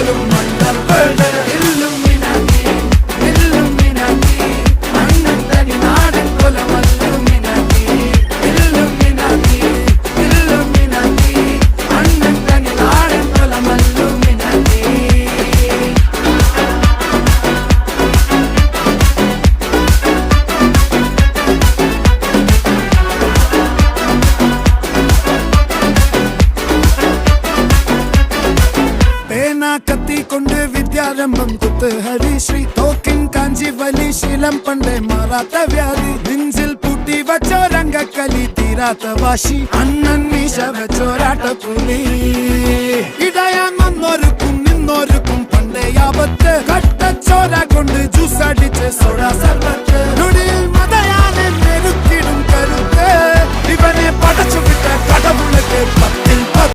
പോലും മണ്ടപ്പേട് Illuminati Illuminati അണ്ണൻ തനി നാടൻ കൊലമല്ലുമിനാറ്റി ഇല്ലുമിനാറ്റി ഇല്ലുമിനാറ്റി അണ്ണൻ തനി നാടൻ കൊലമല്ലുമിനാറ്റി. കത്തി കൊണ്ട് വിദ്യാരംഭം കുത്ത് ഹരിശ്രീ തോക്കിൻ കാഞ്ചി വലി ശീലം പണ്ടേ മാറാത്ത വ്യാധി നെഞ്ചിൽ പൂട്ടി വച്ചോരംഗക്കലി തീരാത്ത വാശി അണ്ണൻ മീശ വെച്ചോരാട്ട പുലി ഇടയാൻ വന്നോർക്കും നിന്നോർക്കും പണ്ടേ ആപത്ത് കട്ടച്ചോര കൊണ്ട് ജ്യൂസ് അടിച്ച് സോഡ സർബത്ത്